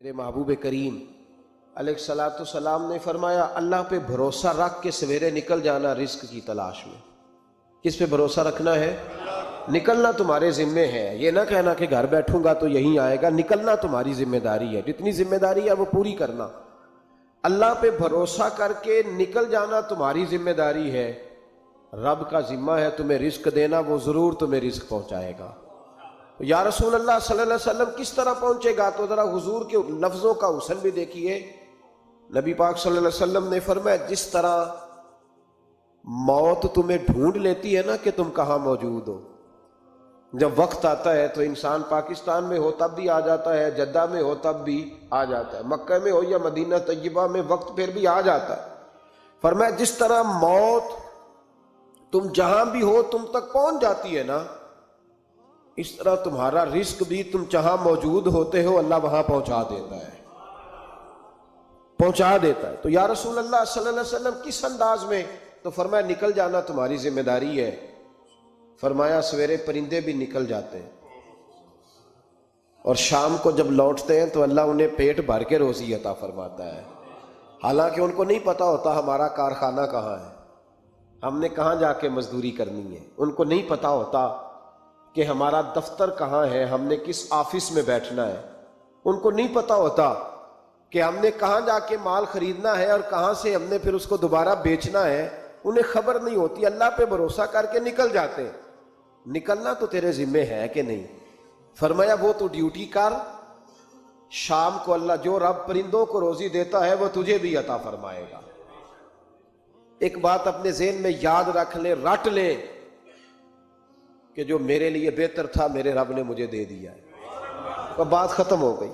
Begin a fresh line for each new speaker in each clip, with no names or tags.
میرے محبوب کریم علیہ السلام نے فرمایا اللہ پہ بھروسہ رکھ کے سویرے نکل جانا رزق کی تلاش میں۔ کس پہ بھروسہ رکھنا ہے؟ نکلنا تمہارے ذمے ہے، یہ نہ کہنا کہ گھر بیٹھوں گا تو یہیں آئے گا، نکلنا تمہاری ذمہ داری ہے، جتنی ذمہ داری ہے وہ پوری کرنا۔ اللہ پہ بھروسہ کر کے نکل جانا تمہاری ذمہ داری ہے، رب کا ذمہ ہے تمہیں رزق دینا، وہ ضرور تمہیں رزق پہنچائے گا۔ یا رسول اللہ صلی اللہ علیہ وسلم کس طرح پہنچے گا؟ تو ذرا حضور کے لفظوں کا حسن بھی دیکھیے۔ نبی پاک صلی اللہ علیہ وسلم نے فرمایا جس طرح موت تمہیں ڈھونڈ لیتی ہے نا کہ تم کہاں موجود ہو، جب وقت آتا ہے تو انسان پاکستان میں ہو تب بھی آ جاتا ہے، جدہ میں ہو تب بھی آ جاتا ہے، مکہ میں ہو یا مدینہ طیبہ میں وقت پھر بھی آ جاتا ہے۔ فرمایا جس طرح موت تم جہاں بھی ہو تم تک پہنچ جاتی ہے نا، اس طرح تمہارا رزق بھی تم جہاں موجود ہوتے ہو اللہ وہاں پہنچا دیتا ہے، پہنچا دیتا ہے۔ تو یا رسول اللہ صلی اللہ علیہ وسلم کس انداز میں؟ تو فرمایا نکل جانا تمہاری ذمہ داری ہے۔ فرمایا سویرے پرندے بھی نکل جاتے ہیں اور شام کو جب لوٹتے ہیں تو اللہ انہیں پیٹ بھر کے روزی عطا فرماتا ہے، حالانکہ ان کو نہیں پتا ہوتا ہمارا کارخانہ کہاں ہے، ہم نے کہاں جا کے مزدوری کرنی ہے، ان کو نہیں پتا ہوتا کہ ہمارا دفتر کہاں ہے، ہم نے کس آفس میں بیٹھنا ہے، ان کو نہیں پتا ہوتا کہ ہم نے کہاں جا کے مال خریدنا ہے اور کہاں سے ہم نے پھر اس کو دوبارہ بیچنا ہے، انہیں خبر نہیں ہوتی۔ اللہ پہ بھروسہ کر کے نکل جاتے ہیں۔ نکلنا تو تیرے ذمے ہے کہ نہیں؟ فرمایا وہ تو ڈیوٹی کر، شام کو اللہ جو رب پرندوں کو روزی دیتا ہے وہ تجھے بھی عطا فرمائے گا۔ ایک بات اپنے ذہن میں یاد رکھ لے، رٹ لے کہ جو میرے لیے بہتر تھا میرے رب نے مجھے دے دیا ہے، وہ بات ختم ہو گئی۔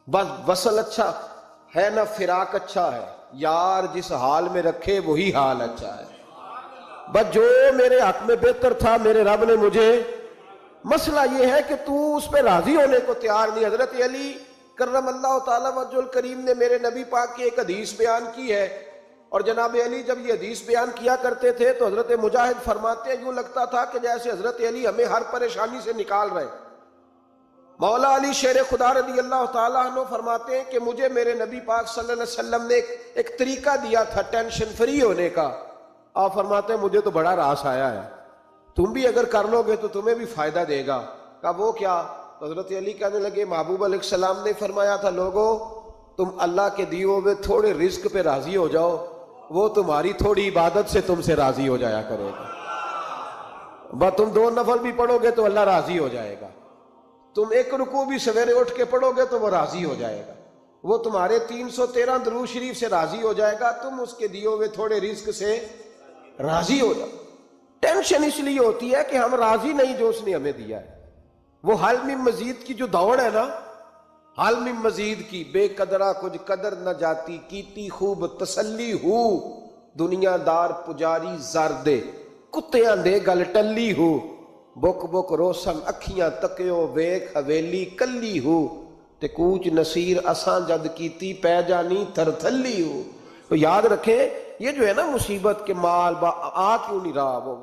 بس وصل اچھا ہے نہ فراق اچھا ہے، یار جس حال میں رکھے وہی حال اچھا ہے۔ بس جو میرے حق میں بہتر تھا میرے رب نے مجھے، مسئلہ یہ ہے کہ تو اس پہ راضی ہونے کو تیار نہیں۔ حضرت علی کرم اللہ تعالیٰ وجہ الکریم نے میرے نبی پاک کی ایک حدیث بیان کی ہے، اور جناب علی جب یہ حدیث بیان کیا کرتے تھے تو حضرت مجاہد فرماتے ہیں یوں لگتا تھا کہ جیسے حضرت علی ہمیں ہر پریشانی سے نکال رہے۔ مولا علی شیر خدا رضی اللہ تعالیٰ عنہ فرماتے ہیں کہ مجھے میرے نبی پاک صلی اللہ علیہ وسلم نے ایک طریقہ دیا تھا ٹینشن فری ہونے کا۔ آپ فرماتے ہیں مجھے تو بڑا راس آیا ہے، تم بھی اگر کر لو گے تو تمہیں بھی فائدہ دے گا۔ کہا وہ کیا؟ تو حضرت علی کہنے لگے محبوب علیہ السلام نے فرمایا تھا لوگو تم اللہ کے دیے ہوئے تھوڑے رزق پہ راضی ہو جاؤ، وہ تمہاری تھوڑی عبادت سے تم سے راضی ہو جایا کرے گا۔ بس تم 2 نفل بھی پڑھو گے تو اللہ راضی ہو جائے گا، تم 1 رکوع بھی سویرے اٹھ کے پڑھو گے تو وہ راضی ہو جائے گا، وہ تمہارے 313 درود شریف سے راضی ہو جائے گا، تم اس کے دیے ہوئے تھوڑے رزق سے راضی ہو جاؤ۔ ٹینشن اس لیے ہوتی ہے کہ ہم راضی نہیں جو اس نے ہمیں دیا ہے۔ وہ حل میں مزید کی جو دوڑ ہے نا، حل میں مزید کی، بے قدرہ کچھ قدر نہ جاتی، کیتی خوب تسلی ہو، دنیا دار پجاری زردے کتیاں دے گل ٹلی ہو، بک بک روشن اکھیاں تکیو ویکھ حویلی کلی ہو، تے کوچ نصیر اساں جد کیتی پہ جانی تھر تھلی ہو۔ تو یاد رکھیں یہ جو ہے نا مصیبت کے مال آ کیوں نہیں رہا،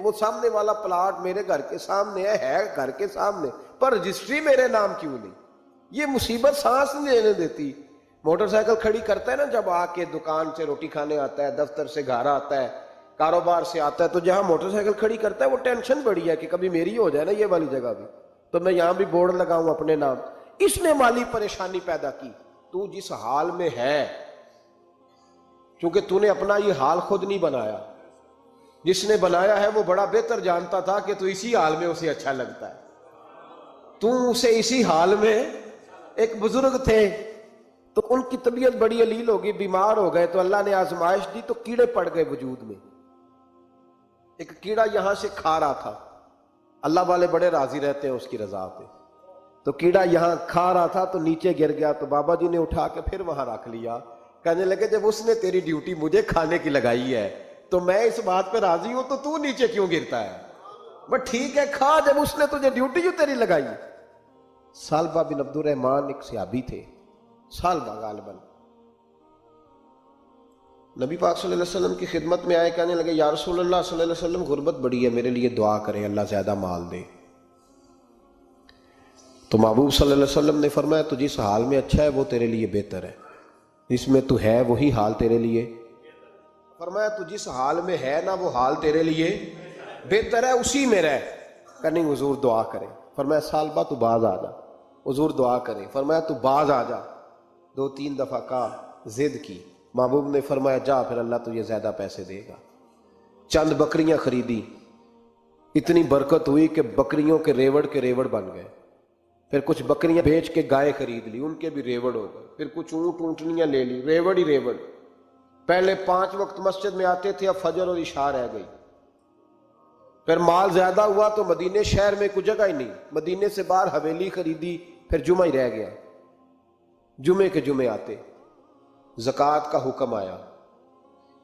وہ سامنے والا پلاٹ میرے گھر کے سامنے ہے گھر کے سامنے، پر رجسٹری میرے نام کیوں نہیں؟ یہ مصیبت سانس نہیں لینے دیتی۔ موٹر سائیکل کھڑی کرتا ہے نا جب آ کے دکان سے روٹی کھانے آتا ہے، دفتر سے گھر آتا ہے، کاروبار سے آتا ہے، تو جہاں موٹر سائیکل کھڑی کرتا ہے وہ ٹینشن بڑی ہے کہ کبھی میری ہو جائے نا یہ والی جگہ بھی، تو میں یہاں بھی بورڈ لگاؤں اپنے نام۔ اس نے مالی پریشانی پیدا کی۔ تو جس حال میں ہے، چونکہ تو نے اپنا یہ حال خود نہیں بنایا، جس نے بنایا ہے وہ بڑا بہتر جانتا تھا کہ تو اسی حال میں اسے اچھا لگتا ہے۔ تو اسے اسی حال میں، ایک بزرگ تھے تو ان کی طبیعت بڑی علیل ہوگی، بیمار ہو گئے، تو اللہ نے آزمائش دی تو کیڑے پڑ گئے وجود میں۔ ایک کیڑا یہاں سے کھا رہا تھا، اللہ والے بڑے راضی رہتے ہیں اس کی رضا پہ، تو کیڑا یہاں کھا رہا تھا تو نیچے گر گیا، تو بابا جی نے اٹھا کے پھر وہاں رکھ لیا، کہنے لگے جب اس نے تیری ڈیوٹی مجھے کھانے کی لگائی ہے تو میں اس بات پہ راضی ہوں، تو نیچے کیوں گرتا ہے؟ بس ٹھیک ہے کھا، جب اس نے تجھے ڈیوٹی جو تیری لگائی۔ سالبہ بن عبد الرحمن ایک صحابی تھے، سالبہ غالباً، نبی پاک صلی اللہ علیہ وسلم کی خدمت میں آئے، کہنے لگے یا رسول اللہ صلی اللہ علیہ وسلم غربت بڑی ہے، میرے لیے دعا کریں اللہ زیادہ مال دے۔ تو محبوب صلی اللہ علیہ وسلم نے فرمایا تو جس حال میں اچھا ہے وہ تیرے لیے بہتر ہے، جس میں تو ہے وہی حال تیرے لیے، فرمایا تو جس حال میں ہے نا وہ حال تیرے لیے بہتر ہے، اسی میں رہ۔ کہ حضور دعا کریں، فرمایا سال بعد تو باز آ جا، حضور دعا کریں، فرمایا تو باز آ جا، 2-3 دفعہ کہا، ضد کی، محبوب نے فرمایا جا پھر اللہ تجھے زیادہ پیسے دے گا۔ چند بکریاں خریدی، اتنی برکت ہوئی کہ بکریوں کے ریوڑ بن گئے، پھر کچھ بکریاں بیچ کے گائے خرید لی، ان کے بھی ریوڑ ہو گئے، پھر کچھ اونٹ اونٹنیاں لے لی، ریوڑ ہی ریوڑ۔ پہلے 5 وقت مسجد میں آتے تھے، اب فجر اور عشاء رہ گئی۔ پھر مال زیادہ ہوا تو مدینے شہر میں کوئی جگہ ہی نہیں، مدینے سے باہر حویلی خریدی، پھر جمعہ ہی رہ گیا، جمعے کے جمعے آتے۔ زکوٰۃ کا حکم آیا،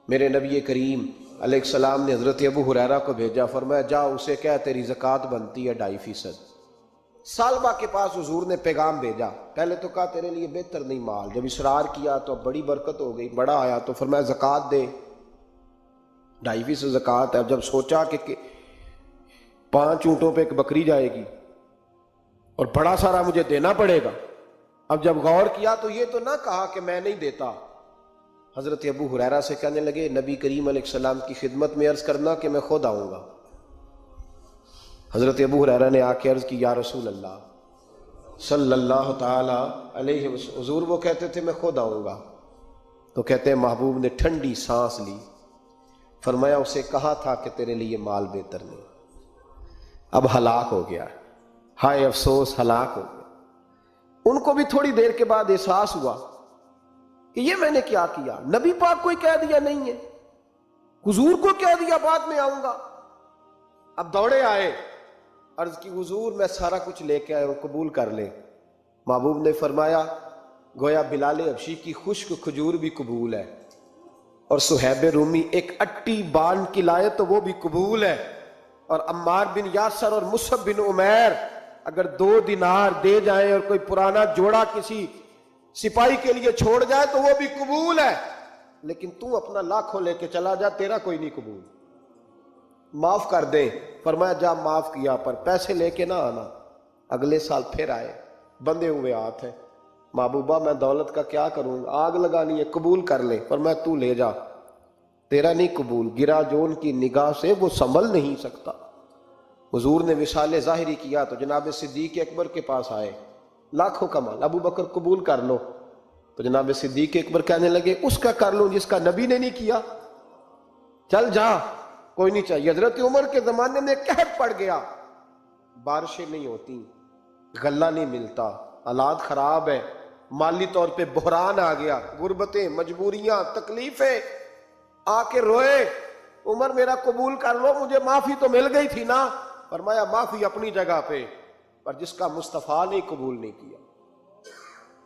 میرے نبی کریم علیہ السلام نے حضرت ابو ہریرہ کو بھیجا، فرمایا جا اسے کہہ تیری زکوٰۃ بنتی ہے 2.5%۔ سالبہ کے پاس حضور نے پیغام بھیجا، پہلے تو کہا تیرے لیے بہتر نہیں مال، جب اصرار کیا تو بڑی برکت ہو گئی، بڑا آیا تو فرمایا زکوٰۃ دے، 2.5% زکوٰۃ ہے۔ اب جب سوچا کہ 5 اونٹوں پہ ایک بکری جائے گی اور بڑا سارا مجھے دینا پڑے گا، اب جب غور کیا تو یہ تو نہ کہا کہ میں نہیں دیتا۔ حضرت ابو ہریرہ سے کہنے لگے نبی کریم علیہ السلام کی خدمت میں عرض کرنا کہ میں خود آؤں گا۔ حضرت ابو ہریرہ نے آ کے عرض کی یا رسول اللہ صلی اللہ تعالی علیہ وسلم، حضور وہ کہتے تھے میں خود آؤں گا، تو کہتے ہیں محبوب نے ٹھنڈی سانس لی، فرمایا اسے کہا تھا کہ تیرے لیے مال بہتر نہیں، اب ہلاک ہو گیا، ہائے افسوس ہلاک ہو گیا۔ ان کو بھی تھوڑی دیر کے بعد احساس ہوا کہ یہ میں نے کیا کیا، نبی پاک کو ہی کہہ دیا نہیں ہے، حضور کو کہہ دیا بعد میں آؤں گا۔ اب دوڑے آئے، عرض کی حضور میں سارا کچھ لے کے آیا ہوں، قبول کر لیں۔ محبوب نے فرمایا گویا بلال حبشی کی خشک کھجور بھی قبول ہے، اور صہیب رومی ایک اٹی بان کی لائے تو وہ بھی قبول ہے، اور عمار بن یاسر اور مصعب بن عمیر اگر 2 دینار دے جائیں اور کوئی پرانا جوڑا کسی سپاہی کے لیے چھوڑ جائے تو وہ بھی قبول ہے، لیکن تو اپنا لاکھوں لے کے چلا جا، تیرا کوئی نہیں قبول، معاف کر دے۔ فرمایا جا معاف کیا، پر پیسے لے کے نہ آنا۔ اگلے سال پھر آئے، بندھے ہوئے ہاتھ ہیں، محبوبہ میں دولت کا کیا کروں، آگ لگانی ہے، قبول کر لے۔ فرمایا تو لے جا، تیرا نہیں قبول، گرا جو ان کی نگاہ سے وہ سنبھل نہیں سکتا۔ حضور نے وصال ظاہری کیا تو جناب صدیق اکبر کے پاس آئے، لاکھوں کا مال، ابو بکر قبول کر لو، تو جناب صدیق اکبر کہنے لگے اس کا کر لوں جس کا نبی نے نہیں کیا، چل جا کوئی نہیں چاہیے۔ حضرت عمر کے زمانے میں قحط پڑ گیا، بارشیں نہیں ہوتی، غلہ نہیں ملتا، حالات خراب ہے، مالی طور پہ بحران آ گیا، غربتیں، مجبوریاں، تکلیفیں، آ کے روئے، عمر میرا قبول کر لو، مجھے معافی تو مل گئی تھی نا۔ فرمایا معافی اپنی جگہ پہ، پر جس کا مصطفیٰ نے قبول نہیں کیا۔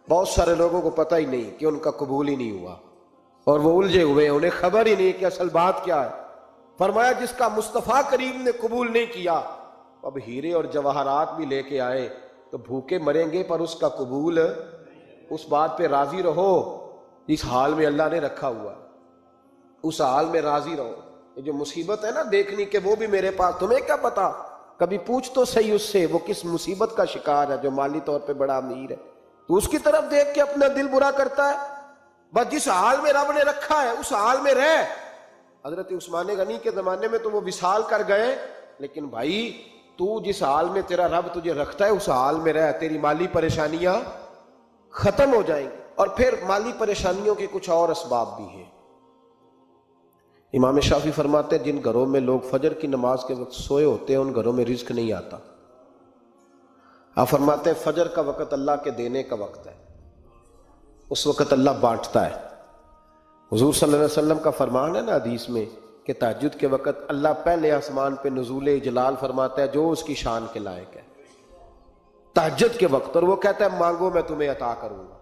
بہت سارے لوگوں کو پتہ ہی نہیں کہ ان کا قبول ہی نہیں ہوا، اور وہ الجھے ہوئے، انہیں خبر ہی نہیں کہ اصل بات کیا ہے۔ فرمایا جس کا مصطفیٰ کریم نے قبول نہیں کیا، اب ہیرے اور جواہرات بھی لے کے آئے تو بھوکے مریں گے، پر اس کا قبول، اس بات پہ راضی رہو جس حال میں اللہ نے رکھا ہوا، اس حال میں راضی رہو۔ یہ جو مصیبت ہے نا دیکھنی کہ وہ بھی میرے پاس، تمہیں کیا پتا، کبھی پوچھ تو صحیح اس سے وہ کس مصیبت کا شکار ہے، جو مالی طور پہ بڑا امیر ہے، تو اس کی طرف دیکھ کے اپنا دل برا کرتا ہے۔ بس جس حال میں رب نے رکھا ہے اس حال میں رہ۔ حضرت عثمان غنی کے زمانے میں تو وہ وصال کر گئے، لیکن بھائی تو جس حال میں تیرا رب تجھے رکھتا ہے اس حال میں رہ، تیری مالی پریشانیاں ختم ہو جائیں گی۔ اور پھر مالی پریشانیوں کے کچھ اور اسباب بھی ہیں۔ امام شافعی فرماتے ہیں جن گھروں میں لوگ فجر کی نماز کے وقت سوئے ہوتے ہیں ان گھروں میں رزق نہیں آتا۔ آپ فرماتے ہیں فجر کا وقت اللہ کے دینے کا وقت ہے، اس وقت اللہ بانٹتا ہے۔ حضور صلی اللہ علیہ وسلم کا فرمان ہے نا حدیث میں کہ تہجد کے وقت اللہ پہلے آسمان پہ نزول اجلال فرماتا ہے جو اس کی شان کے لائق ہے تہجد کے وقت، اور وہ کہتا ہے مانگو میں تمہیں عطا کروں گا۔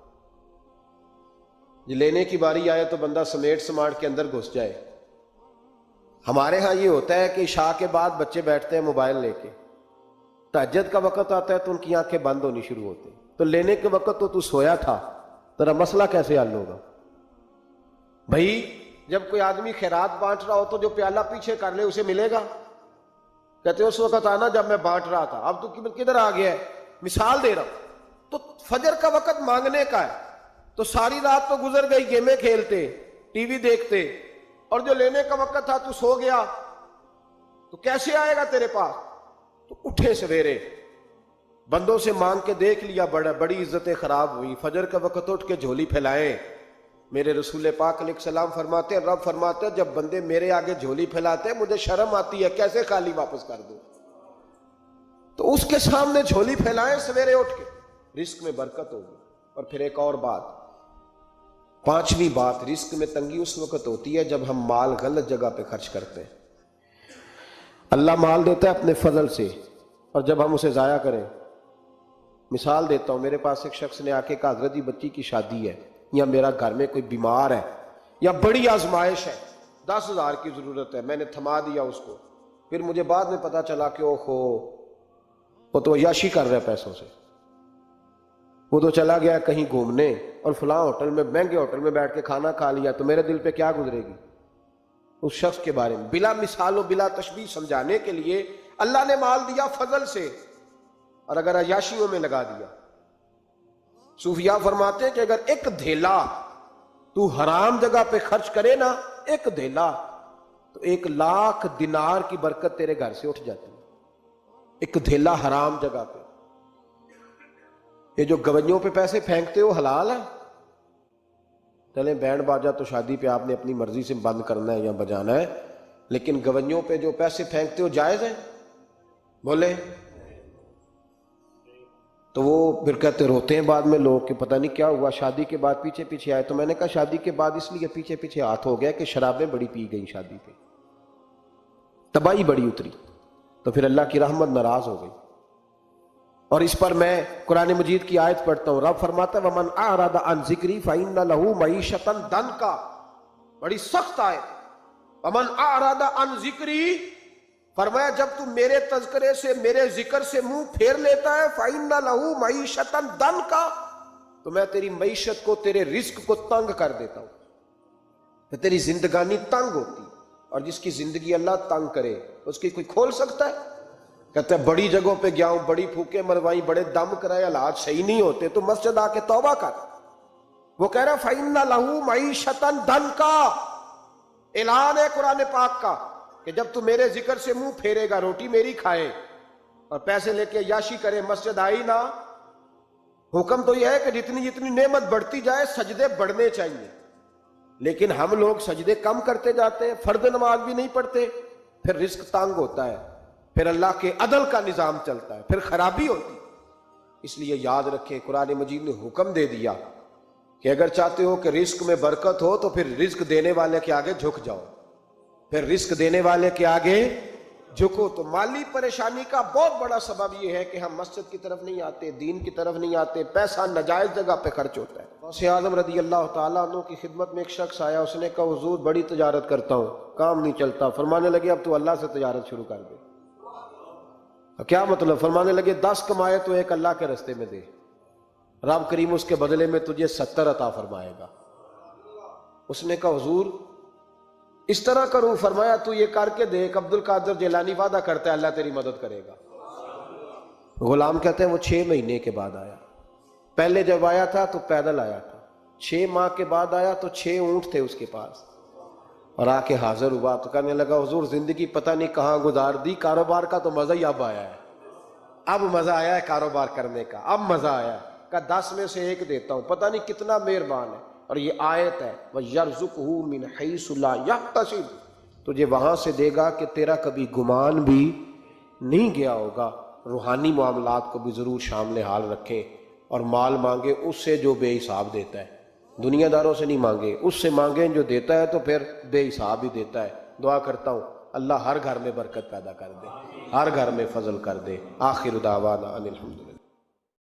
لینے کی باری آئے تو بندہ سمیٹ سماٹ کے اندر گھس جائے۔ ہمارے ہاں یہ ہوتا ہے کہ عشاء کے بعد بچے بیٹھتے ہیں موبائل لے کے، تہجد کا وقت آتا ہے تو ان کی آنکھیں بند ہونی شروع ہوتی ہیں، تو لینے کے وقت تو سویا تھا، تیرا مسئلہ کیسے حل ہوگا؟ بھائی جب کوئی آدمی خیرات بانٹ رہا ہو تو جو پیالہ پیچھے کر لے اسے ملے گا؟ کہتے اس وقت آنا جب میں بانٹ رہا تھا، اب تو کدھر آ گیا ہے؟ مثال دے رہا ہوں، تو فجر کا وقت مانگنے کا ہے، تو ساری رات تو گزر گئی گیمیں کھیلتے، ٹی وی دیکھتے، اور جو لینے کا وقت تھا تو سو گیا، تو کیسے آئے گا تیرے پاس؟ تو اٹھے سویرے، بندوں سے مانگ کے دیکھ لیا، بڑی عزتیں خراب ہوئی، فجر کا وقت اٹھ کے جھولی پھیلائیں۔ میرے رسول پاک علیہ السلام فرماتے ہیں، رب فرماتے ہیں جب بندے میرے آگے جھولی پھیلاتے ہیں مجھے شرم آتی ہے، کیسے خالی واپس کر دوں؟ تو اس کے سامنے جھولی پھیلائیں سویرے اٹھ کے، رزق میں برکت ہوگی۔ اور پھر ایک اور بات، پانچویں بات، رزق میں تنگی اس وقت ہوتی ہے جب ہم مال غلط جگہ پہ خرچ کرتے ہیں۔ اللہ مال دیتا ہے اپنے فضل سے، اور جب ہم اسے ضائع کریں، مثال دیتا ہوں، میرے پاس ایک شخص نے آ کے کہا حضرت جی بچی کی شادی ہے، یا میرا گھر میں کوئی بیمار ہے، یا بڑی آزمائش ہے، 10,000 کی ضرورت ہے، میں نے تھما دیا اس کو، پھر مجھے بعد میں پتا چلا کہ اوہو وہ تو عیاشی کر رہا ہے پیسوں سے، وہ تو چلا گیا کہیں گھومنے اور فلاں ہوٹل میں، مہنگے ہوٹل میں بیٹھ کے کھانا کھا لیا، تو میرے دل پہ کیا گزرے گی اس شخص کے بارے میں؟ بلا مثال و بلا تشبیہ سمجھانے کے لیے اللہ نے مال دیا فضل سے، اور اگر عیاشیوں میں لگا دیا۔ صوفیاء فرماتے ہیں کہ اگر ایک دھیلا تو حرام جگہ پہ خرچ کرے نا، ایک دھیلا، تو 1,00,000 دینار کی برکت تیرے گھر سے اٹھ جاتی ہے، ایک دھیلا حرام جگہ پہ۔ یہ جو گویوں پہ پیسے پھینکتے ہو حلال ہے؟ چلیں بینڈ باجا تو شادی پہ آپ نے اپنی مرضی سے بند کرنا ہے یا بجانا ہے، لیکن گویوں پہ جو پیسے پھینکتے ہو جائز ہے؟ بولے تو وہ پھر کہتے روتے ہیں بعد میں لوگ کہ پتہ نہیں کیا ہوا، شادی کے بعد پیچھے پیچھے آئے۔ تو میں نے کہا شادی کے بعد اس لیے پیچھے پیچھے ہاتھ ہو گیا کہ شرابیں بڑی پی گئی، شادی پہ تباہی بڑی اتری، تو پھر اللہ کی رحمت ناراض ہو گئی۔ اور اس پر میں قرآن مجید کی آیت پڑھتا ہوں، رب فرماتا ہے وَمَنْ أَعْرَضَ عَنْ ذِكْرِي فَإِنَّ لَهُ مَعِيشَةً ضَنْكًا، بڑی سخت آیت۔ وَمَنْ أَعْرَضَ عَنْ ذِكْرِي، فرمایا جب تو میرے تذکرے سے، میرے ذکر سے منہ پھیر لیتا ہے، فَإِنَّ لَهُ مَعِيشَةً ضَنْكًا، تو میں تیری معیشت کو، تیرے رزق کو تنگ کر دیتا ہوں، تو تیری زندگانی تنگ ہوتی، اور جس کی زندگی اللہ تنگ کرے اس کی کوئی کھول سکتا ہے؟ کہتے ہیں بڑی جگہوں پہ گیا ہوں، بڑی پھوکیں مروائی، بڑے دم کرائے، حالات صحیح نہیں ہوتے، تو مسجد آ کے توبہ کر۔ وہ کہہ رہا فَإِنَّ لَهُ مَعِيشَةً ضَنْكًا، اعلان ہے قرآن پاک کا کہ جب تو میرے ذکر سے منہ پھیرے گا، روٹی میری کھائے اور پیسے لے کے عیاشی کرے، مسجد آئی نہ۔ حکم تو یہ ہے کہ جتنی جتنی نعمت بڑھتی جائے سجدے بڑھنے چاہیے، لیکن ہم لوگ سجدے کم کرتے جاتے ہیں، فرض نماز بھی نہیں پڑھتے، پھر رزق تنگ ہوتا ہے، پھر اللہ کے عدل کا نظام چلتا ہے، پھر خرابی ہوتی ہے۔ اس لیے یاد رکھیں قرآن مجید نے حکم دے دیا کہ اگر چاہتے ہو کہ رزق میں برکت ہو تو پھر رزق دینے والے کے آگے جھک جاؤ، پھر رزق دینے والے کے آگے جھکو۔ تو مالی پریشانی کا بہت بڑا سبب یہ ہے کہ ہم مسجد کی طرف نہیں آتے، دین کی طرف نہیں آتے، پیسہ ناجائز جگہ پہ خرچ ہوتا ہے۔ غوث اعظم رضی اللہ تعالیٰ عنہ کی خدمت میں ایک شخص آیا، اس نے کہا حضور بڑی تجارت کرتا ہوں، کام نہیں چلتا۔ فرمانے لگے اب تو اللہ سے تجارت شروع کر دے۔ کیا مطلب؟ فرمانے لگے 10 کمائے تو ایک اللہ کے رستے میں دے، رب کریم اس کے بدلے میں تجھے 70 عطا فرمائے گا۔ اس نے کہا حضور اس طرح کروں؟ فرمایا تو یہ کر کے دیکھ، عبد القادر جیلانی وعدہ کرتا ہے اللہ تیری مدد کرے گا۔ غلام کہتے ہیں وہ 6 مہینے کے بعد آیا، پہلے جب آیا تھا تو پیدل آیا تھا، 6 ماہ کے بعد آیا تو 6 اونٹ تھے اس کے پاس، اور آ کے حاضر ہوا تو کہنے لگا حضور زندگی پتہ نہیں کہاں گزار دی، کاروبار کا تو مزہ ہی اب آیا ہے، اب مزہ آیا ہے کاروبار کرنے کا، اب مزہ آیا۔ کہ 10 میں سے 1 دیتا ہوں، پتہ نہیں کتنا مہربان ہے۔ اور یہ آیت ہے وَيَرْزُقْهُ مِنْ حَيْثُ لَا يَحْتَسِبُ، تجھے وہاں سے دے گا کہ تیرا کبھی گمان بھی نہیں گیا ہوگا۔ روحانی معاملات کو بھی ضرور شامل حال رکھیں، اور مال مانگے اس سے جو بے حساب دیتا ہے، دنیا داروں سے نہیں مانگے، اس سے مانگیں جو دیتا ہے تو پھر بے حساب ہی دیتا ہے۔ دعا کرتا ہوں اللہ ہر گھر میں برکت پیدا کر دے، ہر گھر میں فضل کر دے۔ آخر دعوانا ان الحمدللہ۔